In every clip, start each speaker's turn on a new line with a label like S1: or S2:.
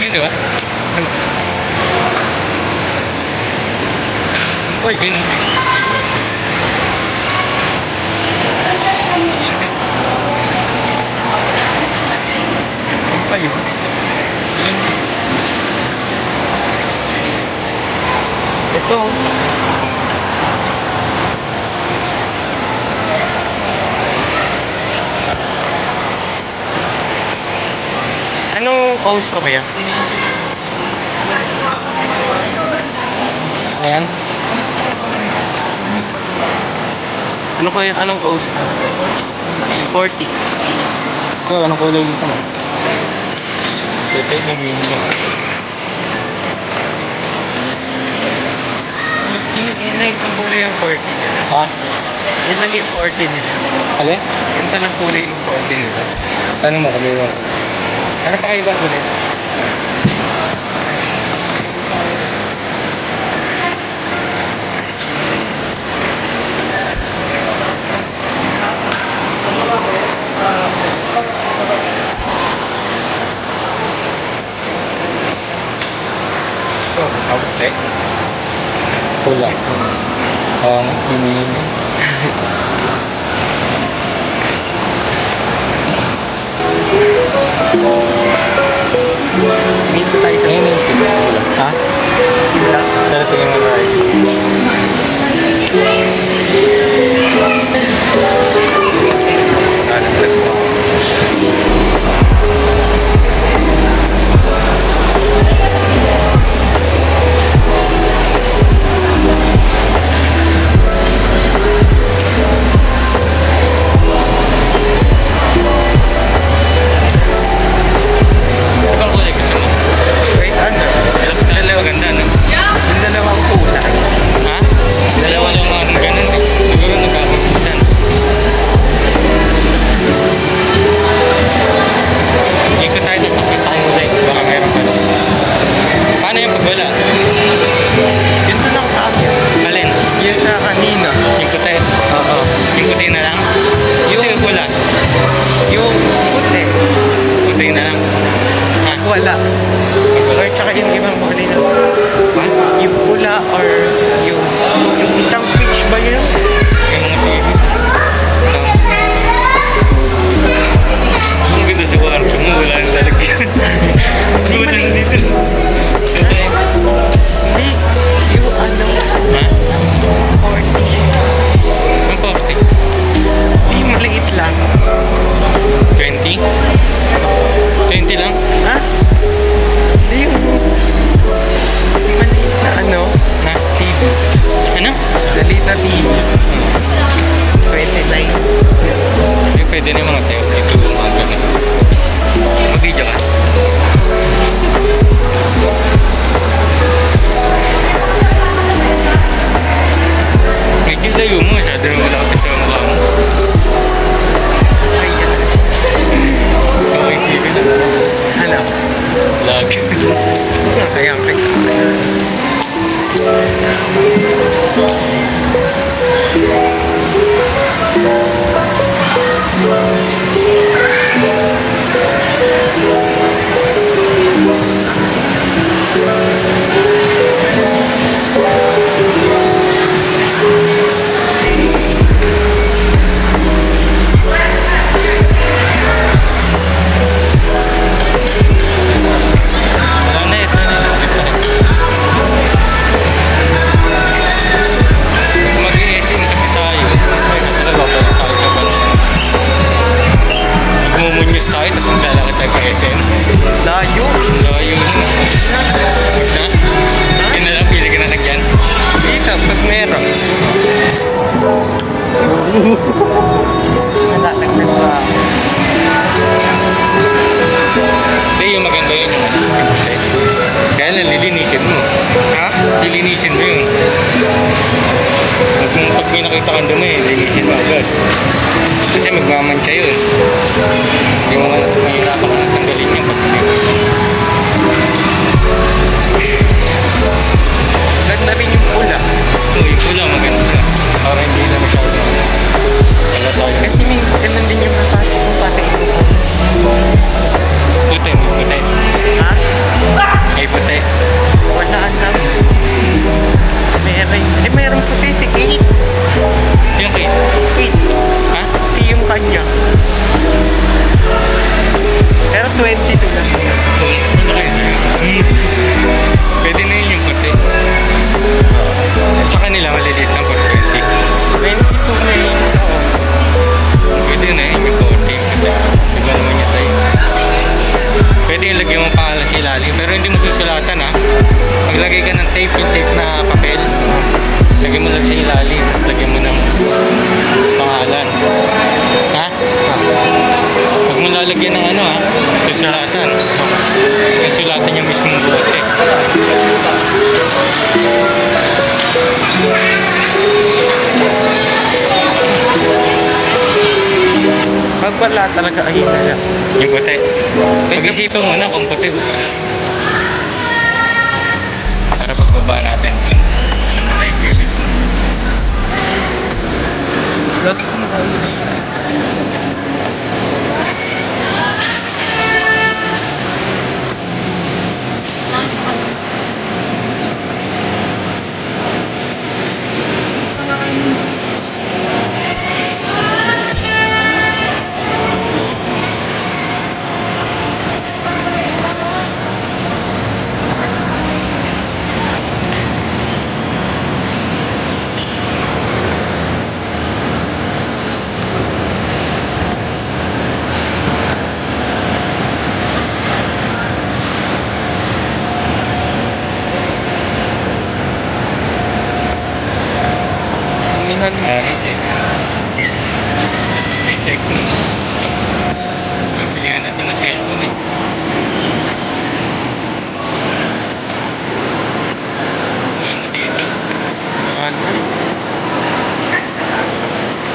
S1: Di ba? Uy, ganun. Ay, ito. Anong oras ko kaya? Ayan. Ano kaya? Anong oras? 40. Kaya anong kulay dito mo? Ito yung minimum. Ilan yung kulay yung 40? Ha? Ilan yung 40 nila? Alin? Yung tanong kulay yung 40 nila. Tanong mo kami yung... Ano pa kayo ba ulit? Ito, sabot eh. Pula. Hinihingi. Dito tayo sa meeting. Ha? Darating yung mga lilinisin mo yun. Pag may nakita kang dumi, linisin mo agad. Kasi magmamantsa yun. Hindi mo mahirapan ka na tanggalin yan pag ganda rin yung pula. Oo, yung pula maganda. Para hindi na masyado. Wala tayo. Kasi may ganun din yung napasok mo pati ito. Puti, may puti. Ha? May puti. Wala alam. Meron puti si Kate. Yung Kate? Kate. Ha? Kate yung kanya. Pero 22 lang. Ano kayo sa'yo? Pwede na yun yung puti. Sa kanila maliliit lang pero 20. 22 na yun. Pwede na yun yung 40. Iba naman niya sa'yo. Pwede yung lagyan mo pangalan sa ilalim pero hindi mo susulatan ha. Maglagay ka ng tape, yung tape na papel. Lagyan mo lang sa ilalim tapos lagyan mo ng pangalan. Ha? Huwag mo lalagyan ng ano ha. Susulatan. Susulatan yung mismong bote. Pag wala talaga ayun na lang. Yung puti. Pag-isipan mo na kung puti o wala. Para pagbaba natin. Alam mo na yung pilit mo. Lagi ko nakahuli. Pilihan natin ng cellphone eh. Ano dito?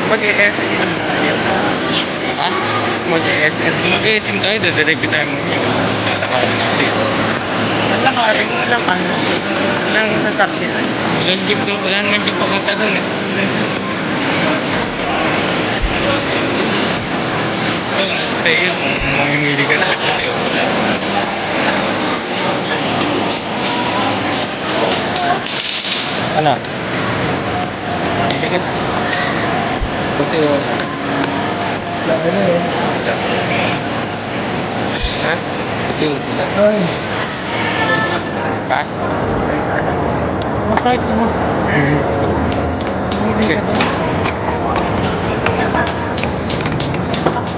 S1: Mag-e-SM tayo. Ha? Mag-e-SM. Mag-e-SM tayo, dadirepi tayo mo yung lalakarin natin. Lalakarin mo lang ano? Nang sasakyan. Wala naman jeep papunta doon eh. Sa'yo kung mamimili ka na sa puti o wala. Ano? Hindi ka na. Puti o wala. Laki na eh. Ha? Puti o wala. Ay. Ha? Kahit mo. Hindi ka na.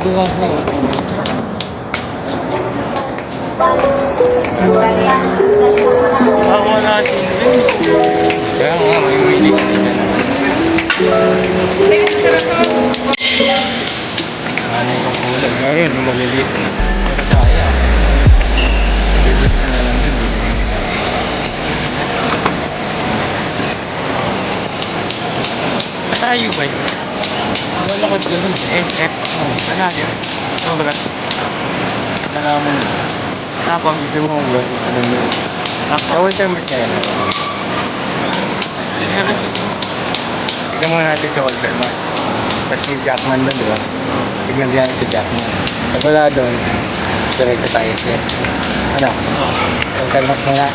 S1: Ako natin din. Kaya nga, may mili ka din. Ano yung kulay? Ngayon, yung maliliit na. Sayang. Maliliit na lang din. Tayo ba yun? Wala ko dyan. SF. Ano yun? Ano ba? Nalaman mo. Napang gusto mo kung gano'n. Ano mo? Kawal tayo mas kaya na. Tignan muna natin sa Walterman. Tapos yung Jackman doon, di ba? Tignan din natin si Jackman. Pag wala doon, diretso tayo siya. Ano? Walterman muna.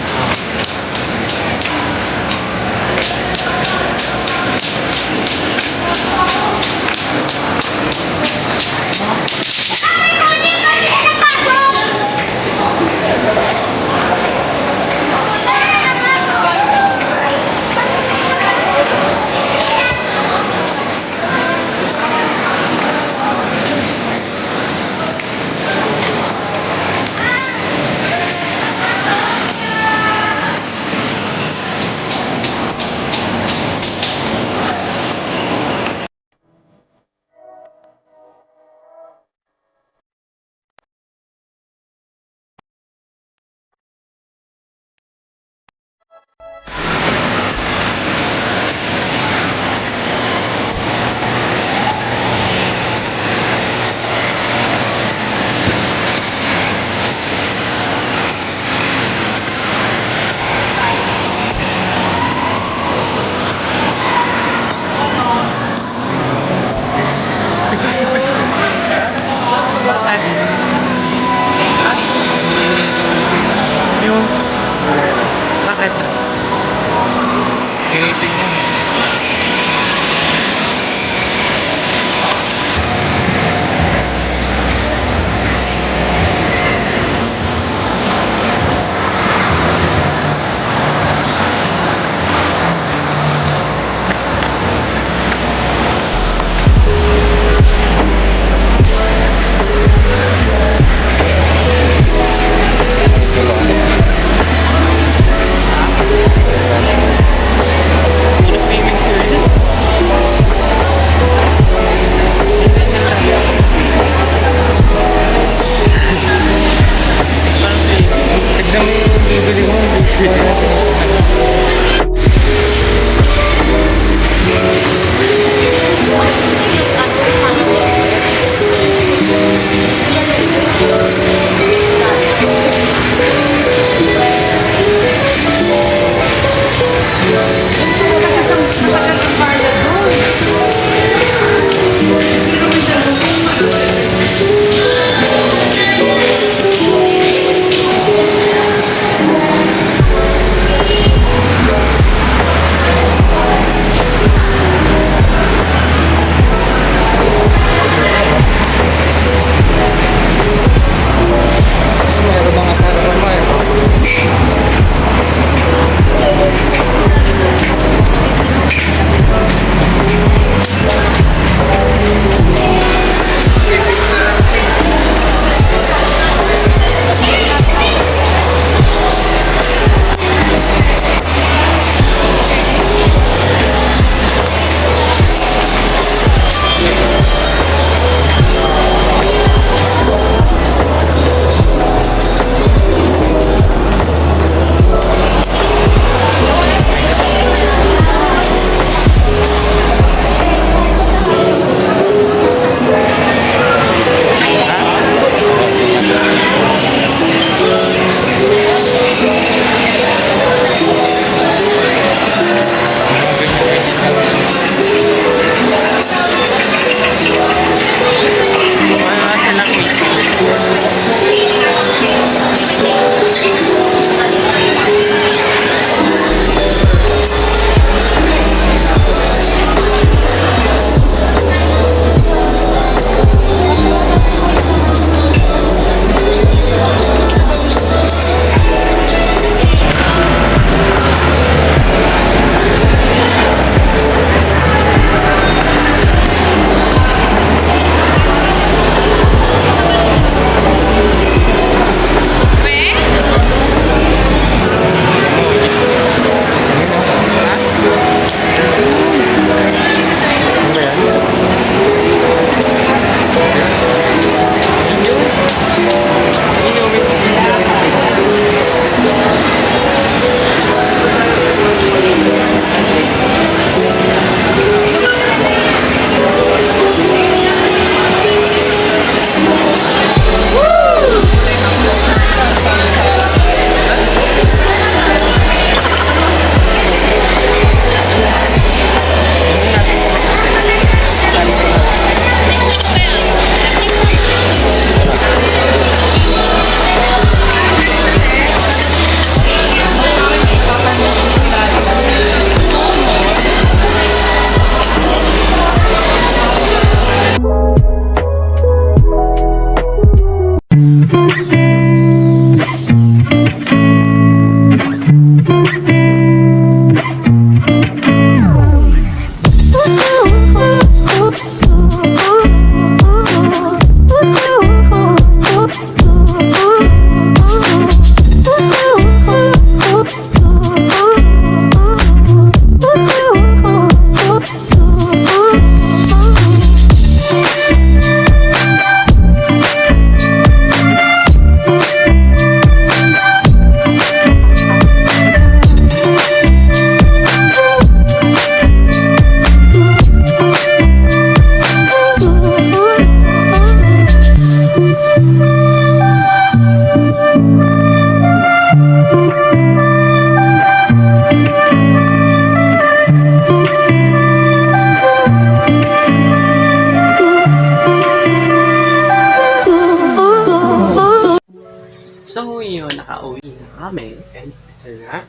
S2: namin. And ito na.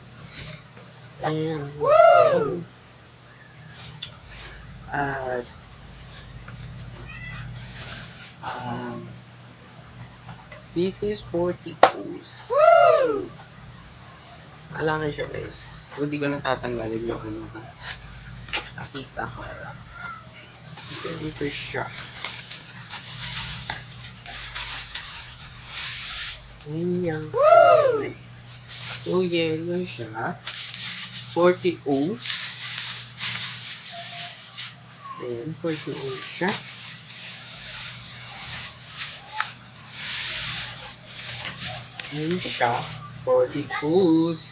S2: And, at, this is 40 O's. Alam siya guys. Hindi ko natatanggalin yung ano. Nakita ko. Dito siya. Ayan. So, yellow siya. 40 O's. Ayan, 40 O's siya. Ayan siya. 40 O's.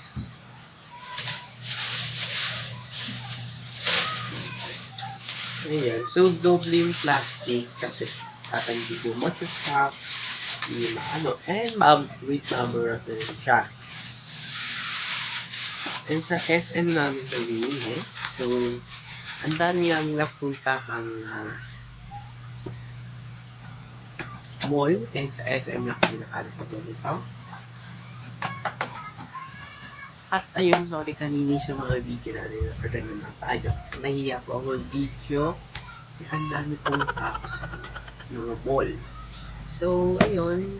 S2: Ayan. So, doble yung plastic kasi hindi po matastap. Hindi maano. And with bubble wrap na rin siya. And sa SM namin ito binili. So, ang dami namin napuntahang mall. And sa SM na pinakalit ko nito. At ayun, sorry kanini sa mga video natin na pagdagan na tayo. Kasi nahiya po ako video. Kasi ang dami pong tao sa mga mall. So, ayun.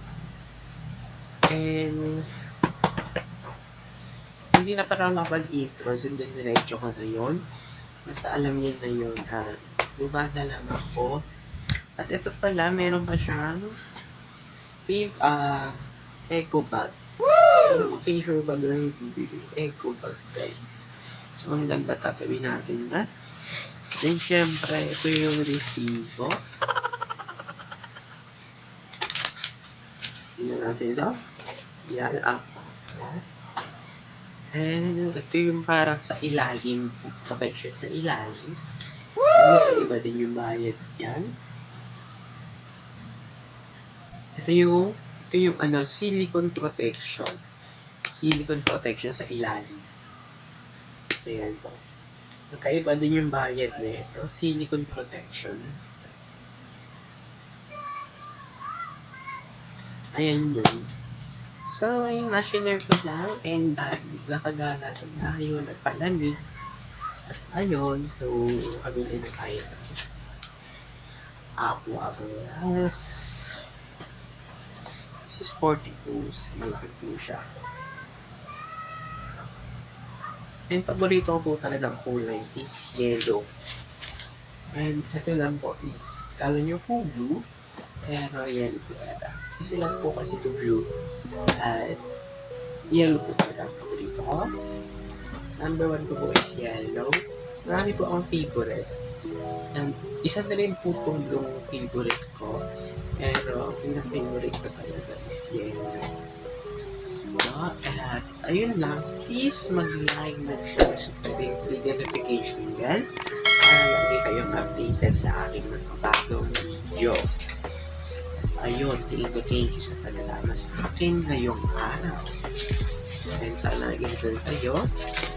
S2: And hindi na parang nakapag-intro. So, diretso ko na yun. Basta alam niyo na yun. Bumada lang ako. At ito pala, meron pa siyang eco bag. Favorite bag na yung bibili. Eco bag, guys. So, ang ganda tatawin natin na. Then, syempre, ito yung resibo. Tignan natin ito. Yan, yes. And, ito yung parang sa ilalim. Protection sa ilalim. Iba din yung bayad yan. Ito yung silicone protection. Silicone protection sa ilalim. Ayan po. Magkaiba din yung bayad na ito. Silicone protection. Ayan yun. So, ayun, na-share ko lang. And, nakagana na yun. Nagpalamig. At ayun, so, kabili na tayo. Yes. This is 40 O's. Malaki po siya. And paborito ko po talagang kulay is yellow. And ito lang po is, kala nyo po blue, pero yellow po ata. Kasi lang po kasi ito blue. At yellow po talaga ang paborito ko. Number 1 ko po is yellow. Marami po akong favorite. And isa na rin po itong yung favorite ko. Pero pinaka-favorite ko talaga is yellow. At ayun lang, please mag-like, mag-share, subscribe, click the notification bell para lagi kayong updated sa aking mga bagong video. Ayun, thank you sa pagsama sa akin ngayong araw. And sana naging doon kayo.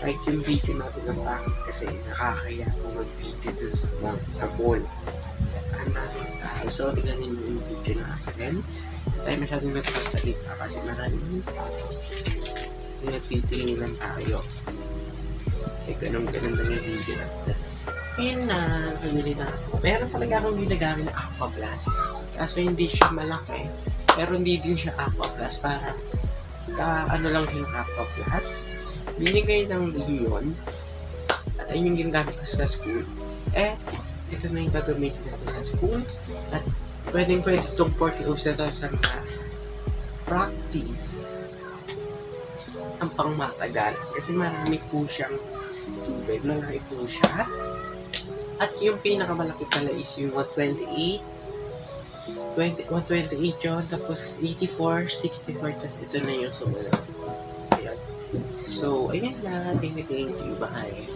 S2: Like yung video natin ng bakit kasi nakakaya kung mag-video dun sa mall. So, tignan yung video natin. Tayo masyadong nagsasalita kasi maraming nagtitingin lang tayo. Eh, ganun lang yung video natin. Ngayon na, pumili na ako. Meron talaga akong ginagamit na Aqua Plus. Kaso hindi siya malaki. Pero hindi din siya Aqua Plus. Para ano lang yung Aqua Plus. Binigay ng Leon. At ayun yung ginagamit ko sa school. Eh, ito na yung gagamitin natin sa school. At pwede itong 40 O's na ito sa practice ang pangmatagal. Kasi marami po siyang tubig. Malaki po siya. At yung pinakamalaki pala is yung 128. 128 yun. Tapos 84, 64. Tapos ito na yung sumunod. Ayan. So, ayun na. Thank you. Bye.